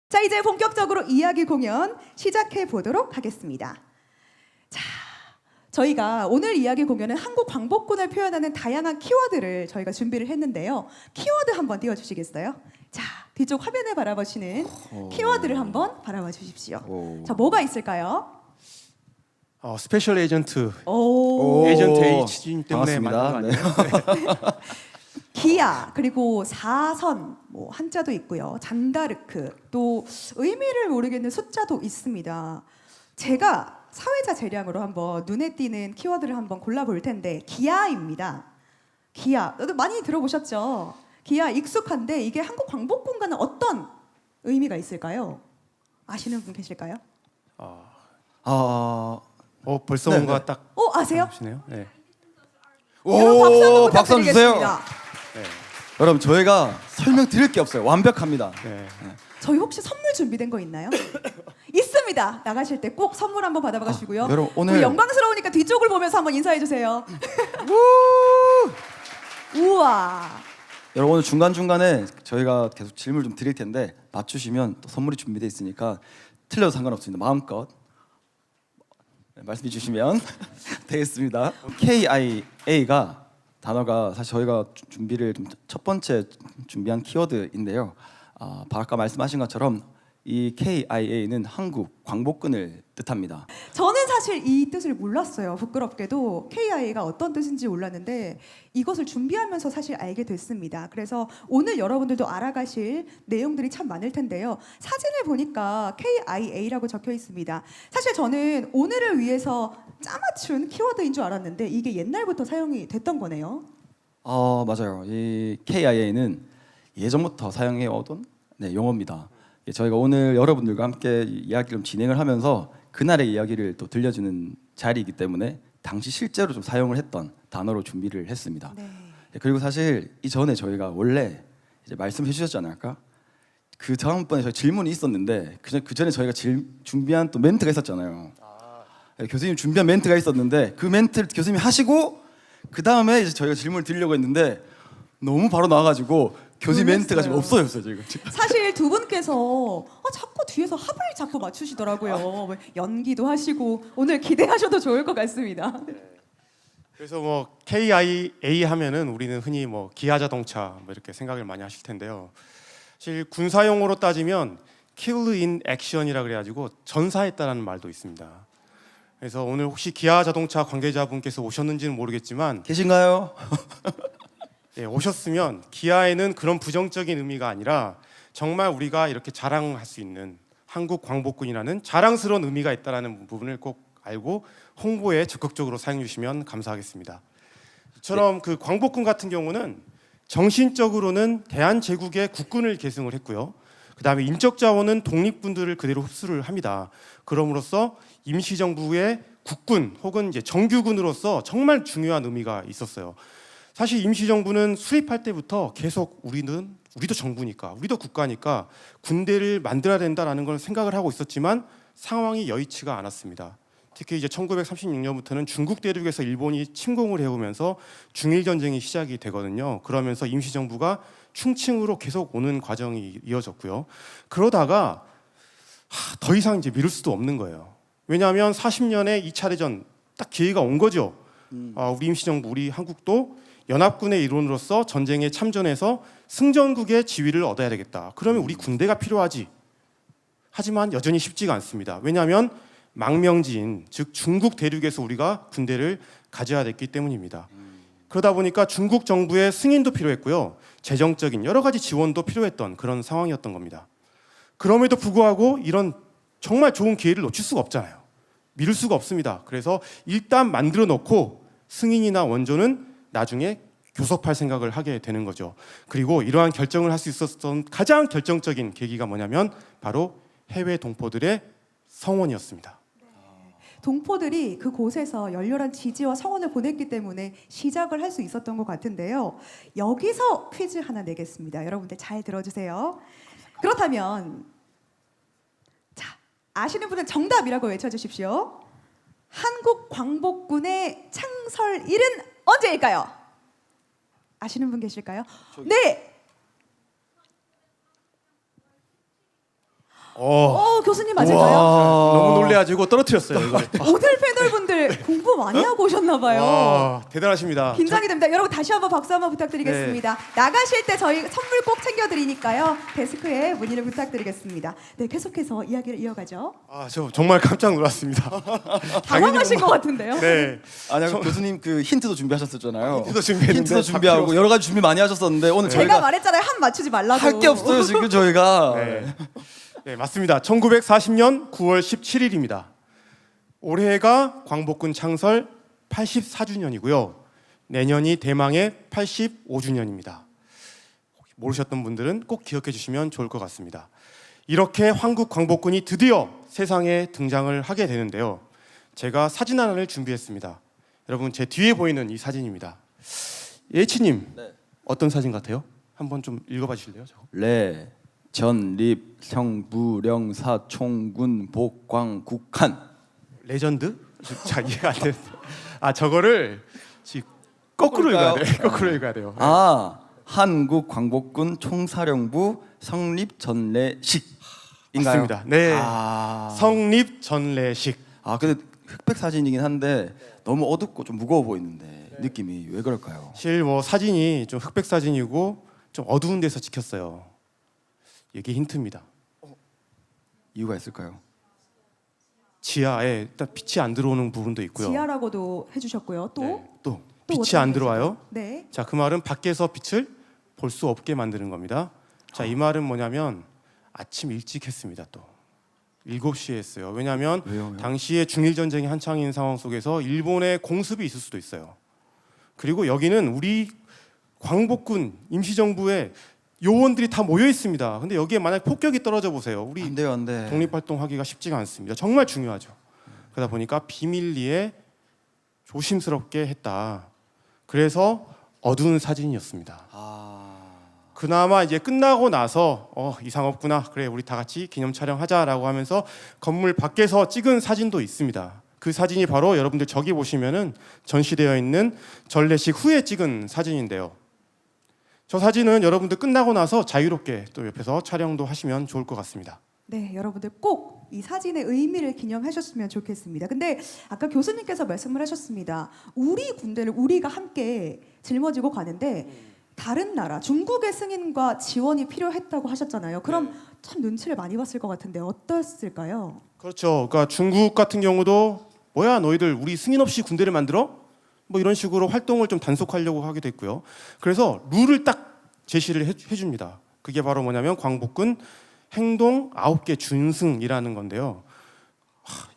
자, 이제 본격적으로 이야기 공연 시작해 보도록 하겠습니다. 자, 저희가 오늘 이야기 공연은 한국 광복군을 표현하는 다양한 키워드를 저희가 준비를 했는데요. 키워드 한번 띄워주시겠어요? 자, 뒤쪽 화면을 바라보시는 키워드를 한번 바라봐 주십시오. 자, 뭐가 있을까요? 스페셜 에이전트 오, 에이전트 H 때문에 만든 거 반갑습니다. 아니에요? 기아, 그리고 사선, 뭐 한자도 있고요. 잔다르크, 또 의미를 모르겠는 숫자도 있습니다. 제가 사회자 재량으로 한번 눈에 띄는 키워드를 한번 골라볼 텐데 기아입니다. 기아, 많이 들어보셨죠? 기아 익숙한데 이게 한국 광복군과는 어떤 의미가 있을까요? 아시는 분 계실까요? 벌써 네, 뭔가 네. 딱 아세요? 보시네요. 네. 여러분 박수 한번 박수 한번 주세요. 부탁드리겠습니다. 네. 여러분 저희가 설명드릴 게 없어요. 완벽합니다. 네. 저희 혹시 선물 준비된 거 있나요? 있습니다. 나가실 때 꼭 선물 한번 받아가시고요. 여러분, 오늘- 우리 영광스러우니까 뒤쪽을 보면서 한번 인사해 주세요. 우와. 여러분 오늘 중간중간에 저희가 계속 질문을 좀 드릴 텐데 맞추시면 또 선물이 준비되어 있으니까 틀려도 상관없습니다. 마음껏 말씀해 주시면 되겠습니다. KIA가 단어가 사실 저희가 준비를 좀 첫 번째 준비한 키워드인데요. 아까 말씀하신 것처럼 이 KIA는 한국 광복군을 뜻합니다. 저는 사실 이 뜻을 몰랐어요. 부끄럽게도 KIA가 어떤 뜻인지 몰랐는데 이것을 준비하면서 사실 알게 됐습니다. 그래서 오늘 여러분들도 알아가실 내용들이 참 많을 텐데요. 사진을 보니까 KIA라고 적혀 있습니다. 사실 저는 오늘을 위해서 짜맞춘 키워드인 줄 알았는데 이게 옛날부터 사용이 됐던 거네요. 맞아요. 이 KIA는 예전부터 사용해 오던 용어입니다. 저희가 오늘 여러분들과 함께 이야기를 좀 진행을 하면서 그날의 이야기를 또 들려주는 자리이기 때문에 당시 실제로 좀 사용을 했던 단어로 준비를 했습니다. 네. 그리고 사실 이전에 저희가 원래 이제 말씀해 주셨잖아요. 아까 그 다음번에 저희 질문이 있었는데 그 전에 저희가 준비한 또 멘트가 있었잖아요. 교수님 준비한 멘트가 있었는데 그 멘트를 교수님이 하시고 그 다음에 이제 저희가 질문을 드리려고 했는데 너무 바로 나와가지고 교수님 멘트가 지금 없어졌어요 지금. 사실 두 분께서 자꾸 뒤에서 합을 자꾸 맞추시더라고요. 뭐 연기도 하시고 오늘 기대하셔도 좋을 것 같습니다. 그래서 뭐 KIA 하면은 우리는 흔히 뭐 기아 자동차 뭐 이렇게 생각을 많이 하실 텐데요. 사실 군사 용어로 따지면 kill in action이라 그래가지고 전사했다라는 말도 있습니다. 그래서 오늘 혹시 기아 자동차 관계자분께서 오셨는지는 모르겠지만 계신가요? 예, 오셨으면 기아에는 그런 부정적인 의미가 아니라 정말 우리가 이렇게 자랑할 수 있는 한국 광복군이라는 자랑스러운 의미가 있다는 부분을 꼭 알고 홍보에 적극적으로 사용해 주시면 감사하겠습니다. 이처럼 그 광복군 같은 경우는 정신적으로는 대한제국의 국군을 계승을 했고요. 그다음에 인적 자원은 독립군들을 그대로 흡수를 합니다. 그럼으로써 임시정부의 국군 혹은 이제 정규군으로서 정말 중요한 의미가 있었어요. 사실 임시정부는 수립할 때부터 계속 우리도 정부니까 우리도 국가니까 군대를 만들어야 된다라는 걸 생각을 하고 있었지만 상황이 여의치가 않았습니다. 특히 이제 1936년부터는 중국 대륙에서 일본이 침공을 해오면서 중일 전쟁이 시작이 되거든요. 그러면서 임시정부가 충칭으로 계속 오는 과정이 이어졌고요. 그러다가 더 이상 이제 미룰 수도 없는 거예요. 왜냐하면 40년에 2차 대전 딱 기회가 온 거죠. 우리 임시정부, 우리 한국도 연합군의 일원으로서 전쟁에 참전해서 승전국의 지위를 얻어야 되겠다. 그러면 우리 군대가 필요하지. 하지만 여전히 쉽지가 않습니다. 왜냐하면 망명지인, 즉 중국 대륙에서 우리가 군대를 가져야 됐기 때문입니다. 그러다 보니까 중국 정부의 승인도 필요했고요. 재정적인 여러 가지 지원도 필요했던 그런 상황이었던 겁니다. 그럼에도 불구하고 이런 정말 좋은 기회를 놓칠 수가 없잖아요. 미룰 수가 없습니다. 그래서 일단 만들어 놓고 승인이나 원조는 나중에 교섭할 생각을 하게 되는 거죠. 그리고 이러한 결정을 할 수 있었던 가장 결정적인 계기가 뭐냐면 바로 해외 동포들의 성원이었습니다. 동포들이 그곳에서 열렬한 지지와 성원을 보냈기 때문에 시작을 할 수 있었던 것 같은데요. 여기서 퀴즈 하나 내겠습니다. 여러분들 잘 들어주세요. 그렇다면 자, 아시는 분은 정답이라고 외쳐주십시오. 한국 광복군의 창설일은 언제일까요? 아시는 분 계실까요? 네. 교수님 맞을까요? 너무 놀래가지고 떨어뜨렸어요. 이거. 오늘 패널분들 공부 많이 하고 오셨나 봐요. 와, 대단하십니다. 긴장이 됩니다. 여러분 다시 한번 박수 한번 부탁드리겠습니다. 나가실 때 저희 선물 꼭 챙겨드리니까요. 데스크에 문의를 부탁드리겠습니다. 네, 계속해서 이야기를 이어가죠. 저 정말 깜짝 놀랐습니다. 당황하신 것 같은데요. 네. 아니 교수님 그 힌트도 준비하셨었잖아요. 힌트도 준비했는데 힌트도 준비하고 여러 가지 준비 많이 하셨었는데 오늘 제가 저희가 말했잖아요. 한 맞추지 말라고. 할 게 없어요 지금 저희가. 네, 맞습니다. 1940년 9월 17일입니다. 올해가 광복군 창설 84주년이고요. 내년이 대망의 85주년입니다. 모르셨던 분들은 꼭 기억해 주시면 좋을 것 같습니다. 이렇게 한국 광복군이 드디어 세상에 등장을 하게 되는데요. 제가 사진 하나를 준비했습니다. 여러분 제 뒤에 보이는 이 사진입니다. 예치님, 네. 어떤 사진 같아요? 한번 좀 읽어봐 주실래요? 저거? 레 전립 성부령사 총군 복광 국한. 레전드? 자 이해가 안 되는데. 저거를 지금 거꾸로 읽어야 돼. 거꾸로 읽어야 돼요. 한국 광복군 총사령부 성립 전례식인가요? 맞습니다. 네. 아. 성립 전례식. 근데 흑백 사진이긴 한데 너무 어둡고 좀 무거워 보이는데 느낌이 왜 그럴까요? 사실 뭐 사진이 좀 흑백 사진이고 좀 어두운 데서 찍혔어요. 이게 힌트입니다. 이유가 있을까요? 지하에 일단 빛이 안 들어오는 부분도 있고요. 지하라고도 해주셨고요. 또, 네, 또 또 빛이 어떤 안 거죠? 들어와요. 네. 자, 그 말은 밖에서 빛을 볼 수 없게 만드는 겁니다. 자, 이 말은 뭐냐면 아침 일찍 했습니다. 또 7시에 했어요. 왜냐하면 왜요? 당시에 중일 전쟁이 한창인 상황 속에서 일본의 공습이 있을 수도 있어요. 그리고 여기는 우리 광복군 임시정부의 요원들이 다 모여 있습니다. 근데 여기에 만약 폭격이 떨어져 보세요. 우리 안 돼요, 안 돼. 독립활동하기가 쉽지가 않습니다. 정말 중요하죠. 그러다 보니까 비밀리에 조심스럽게 했다. 그래서 어두운 사진이었습니다. 그나마 이제 끝나고 나서 이상 없구나. 그래 우리 다 같이 기념 촬영하자라고 하면서 건물 밖에서 찍은 사진도 있습니다. 그 사진이 바로 여러분들 저기 보시면은 전시되어 있는 전례식 후에 찍은 사진인데요. 저 사진은 여러분들 끝나고 나서 자유롭게 또 옆에서 촬영도 하시면 좋을 것 같습니다. 네, 여러분들 꼭 이 사진의 의미를 기념하셨으면 좋겠습니다. 근데 아까 교수님께서 말씀을 하셨습니다. 우리 군대를 우리가 함께 짊어지고 가는데 다른 나라, 중국의 승인과 지원이 필요했다고 하셨잖아요. 그럼 참 눈치를 많이 봤을 것 같은데 어땠을까요? 그렇죠. 그러니까 중국 같은 경우도 뭐야 너희들 우리 승인 없이 군대를 만들어? 뭐 이런 식으로 활동을 좀 단속하려고 하기도 했고요. 그래서 룰을 딱 제시를 해줍니다. 그게 바로 뭐냐면 광복군 행동 9개 준승이라는 건데요.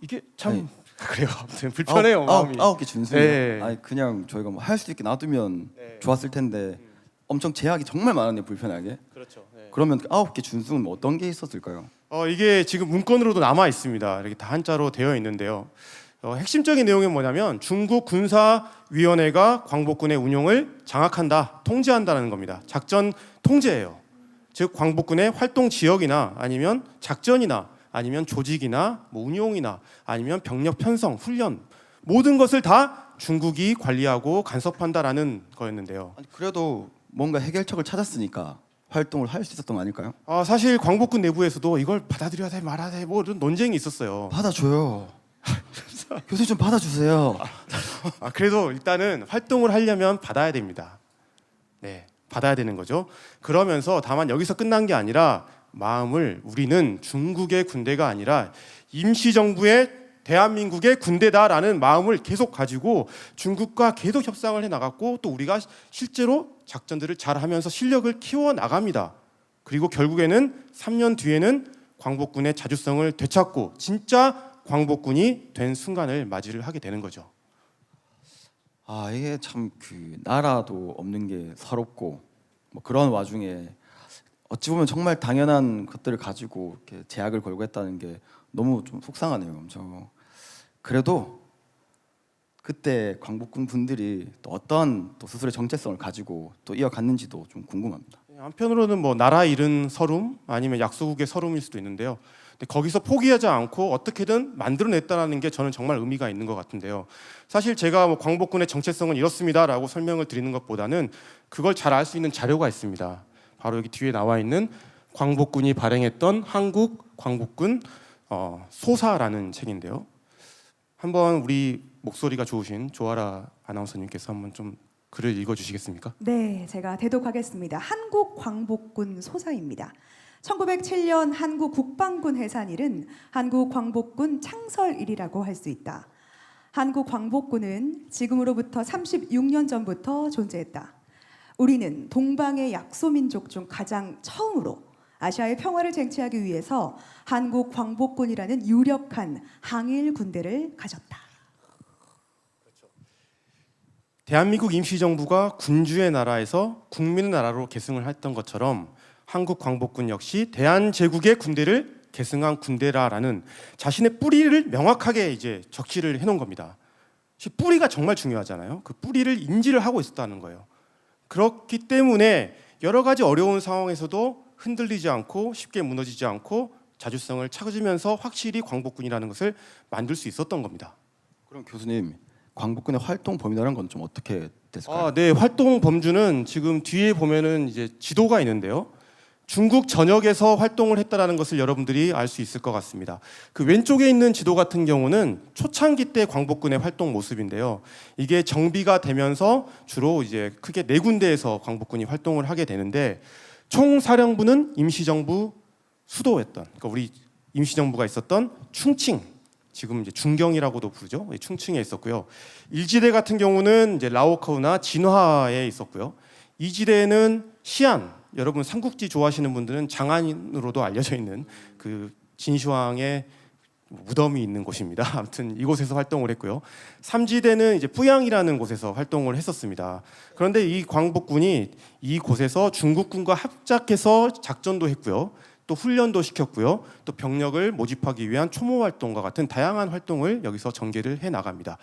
이게 참 네. 그래요. 아무튼 불편해요 마음이. 9개 준수. 네. 아니 그냥 저희가 뭐 할 수 있게 놔두면 네. 좋았을 텐데 엄청 제약이 정말 많았네요, 불편하게. 그렇죠. 네. 그러면 9개 준수는 뭐 어떤 게 있었을까요? 이게 지금 문건으로도 남아 있습니다. 이렇게 다 한자로 되어 있는데요. 핵심적인 내용은 뭐냐면 중국 군사위원회가 광복군의 운용을 장악한다, 통제한다는 겁니다. 작전 통제예요. 즉 광복군의 활동 지역이나 아니면 작전이나 아니면 조직이나 뭐 운용이나 아니면 병력 편성, 훈련 모든 것을 다 중국이 관리하고 간섭한다라는 거였는데요. 아니, 그래도 뭔가 해결책을 찾았으니까 활동을 할 수 있었던 거 아닐까요? 사실 광복군 내부에서도 이걸 받아들여야 돼 말아야 돼 뭐 이런 논쟁이 있었어요. 받아줘요. 교수님 좀 받아주세요. 그래도 일단은 활동을 하려면 받아야 됩니다. 네, 받아야 되는 거죠. 그러면서 다만 여기서 끝난 게 아니라 마음을 우리는 중국의 군대가 아니라 임시정부의 대한민국의 군대다라는 마음을 계속 가지고 중국과 계속 협상을 해나갔고 또 우리가 실제로 작전들을 잘하면서 실력을 키워나갑니다. 그리고 결국에는 3년 뒤에는 광복군의 자주성을 되찾고 진짜 광복군이 된 순간을 맞이를 하게 되는 거죠. 이게 참 그 나라도 없는 게 서럽고 뭐 그런 와중에 어찌 보면 정말 당연한 것들을 가지고 이렇게 제약을 걸고 했다는 게 너무 좀 속상하네요. 엄청. 그래도 그때 광복군 분들이 또 어떤 또 스스로의 정체성을 가지고 또 이어갔는지도 좀 궁금합니다. 한편으로는 뭐 나라 잃은 서름 아니면 약소국의 서름일 수도 있는데요. 근데 거기서 포기하지 않고 어떻게든 만들어냈다는 게 저는 정말 의미가 있는 것 같은데요. 사실 제가 뭐 광복군의 정체성은 이렇습니다라고 설명을 드리는 것보다는 그걸 잘 알 수 있는 자료가 있습니다. 바로 여기 뒤에 나와 있는 광복군이 발행했던 한국 광복군 소사라는 책인데요. 한번 우리 목소리가 좋으신 조아라 아나운서님께서 한번 좀 글을 읽어주시겠습니까? 네, 제가 대독하겠습니다. 한국 광복군 소사입니다. 1907년 한국 국방군 해산일은 한국 광복군 창설일이라고 할 수 있다. 한국 광복군은 지금으로부터 36년 전부터 존재했다. 우리는 동방의 약소민족 중 가장 처음으로 아시아의 평화를 쟁취하기 위해서 한국 광복군이라는 유력한 항일 군대를 가졌다. 대한민국 임시정부가 군주의 나라에서 국민의 나라로 계승을 했던 것처럼 한국 광복군 역시 대한제국의 군대를 계승한 군대라라는 자신의 뿌리를 명확하게 이제 적시를 해놓은 겁니다. 뿌리가 정말 중요하잖아요. 그 뿌리를 인지를 하고 있었다는 거예요. 그렇기 때문에 여러 가지 어려운 상황에서도 흔들리지 않고 쉽게 무너지지 않고 자주성을 찾으면서 확실히 광복군이라는 것을 만들 수 있었던 겁니다. 그럼 교수님, 광복군의 활동 범위라는 건 좀 어떻게 됐을까요? 네, 활동 범주는 지금 뒤에 보면은 이제 지도가 있는데요. 중국 전역에서 활동을 했다라는 것을 여러분들이 알 수 있을 것 같습니다. 그 왼쪽에 있는 지도 같은 경우는 초창기 때 광복군의 활동 모습인데요. 이게 정비가 되면서 주로 이제 크게 4군데에서 광복군이 활동을 하게 되는데 총사령부는 임시정부 수도였던, 그러니까 우리 임시정부가 있었던 충칭, 지금 이제 중경이라고도 부르죠. 충칭에 있었고요. 1지대 같은 경우는 이제 라오커우나 진화에 있었고요. 2지대는 시안, 여러분 삼국지 좋아하시는 분들은 장안으로도 알려져 있는 그 진시황의 무덤이 있는 곳입니다. 아무튼 이곳에서 활동을 했고요. 3지대는 이제 뿌양이라는 곳에서 활동을 했었습니다. 그런데 이 광복군이 이곳에서 중국군과 합작해서 작전도 했고요. 또 훈련도 시켰고요. 또 병력을 모집하기 위한 초모 활동과 같은 다양한 활동을 여기서 전개를 해 나갑니다.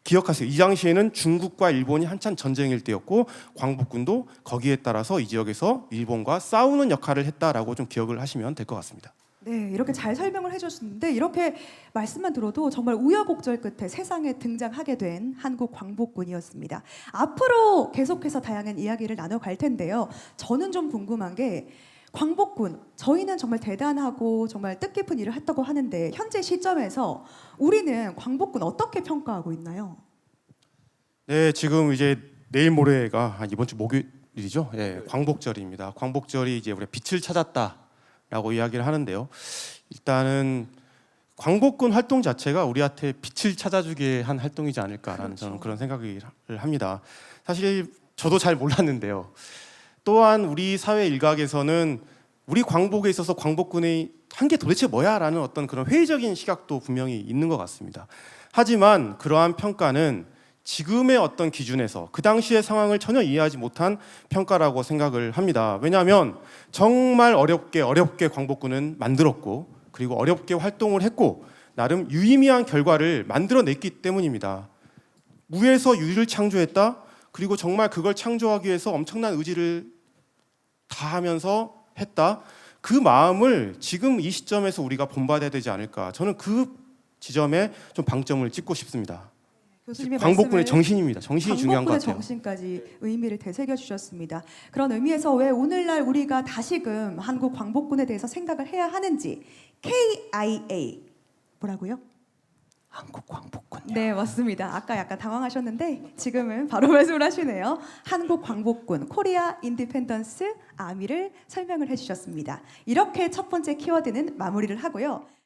기억하세요. 이 당시에는 중국과 일본이 한참 전쟁일 때였고 광복군도 거기에 따라서 이 지역에서 일본과 싸우는 역할을 했다라고 좀 기억을 하시면 될 것 같습니다. 네, 이렇게 잘 설명을 해주셨는데 이렇게 말씀만 들어도 정말 우여곡절 끝에 세상에 등장하게 된 한국 광복군이었습니다. 앞으로 계속해서 다양한 이야기를 나눠갈 텐데요. 저는 좀 궁금한 게 광복군, 저희는 정말 대단하고 정말 뜻깊은 일을 했다고 하는데 현재 시점에서 우리는 광복군 어떻게 평가하고 있나요? 네, 지금 이제 내일 모레가 이번 주 목요일이죠. 예, 광복절입니다. 광복절이 이제 우리가 빛을 찾았다라고 이야기를 하는데요. 일단은 광복군 활동 자체가 우리한테 빛을 찾아주게 한 활동이지 않을까라는 저는 그런 생각을 합니다. 사실 저도 잘 몰랐는데요. 또한 우리 사회 일각에서는 우리 광복에 있어서 광복군이 한 게 도대체 뭐야라는 어떤 그런 회의적인 시각도 분명히 있는 것 같습니다. 하지만 그러한 평가는 지금의 어떤 기준에서 그 당시의 상황을 전혀 이해하지 못한 평가라고 생각을 합니다. 왜냐하면 정말 어렵게 광복군은 만들었고 그리고 어렵게 활동을 했고 나름 유의미한 결과를 만들어냈기 때문입니다. 무에서 유를 창조했다. 그리고 정말 그걸 창조하기 위해서 엄청난 의지를 다하면서 했다. 그 마음을 지금 이 시점에서 우리가 본받아야 되지 않을까. 저는 그 지점에 좀 방점을 찍고 싶습니다. 교수님의 광복군의 말씀을 정신입니다. 정신이 중요한 것 광복군의 같아요. 정신까지 의미를 되새겨 주셨습니다. 그런 의미에서 왜 오늘날 우리가 다시금 한국 광복군에 대해서 생각을 해야 하는지 KIA 뭐라고요? 한국 광복군요. 네, 맞습니다. 아까 약간 당황하셨는데 지금은 바로 말씀을 하시네요. 한국 광복군 코리아 인디펜던스 아미를 설명을 해주셨습니다. 이렇게 첫 번째 키워드는 마무리를 하고요.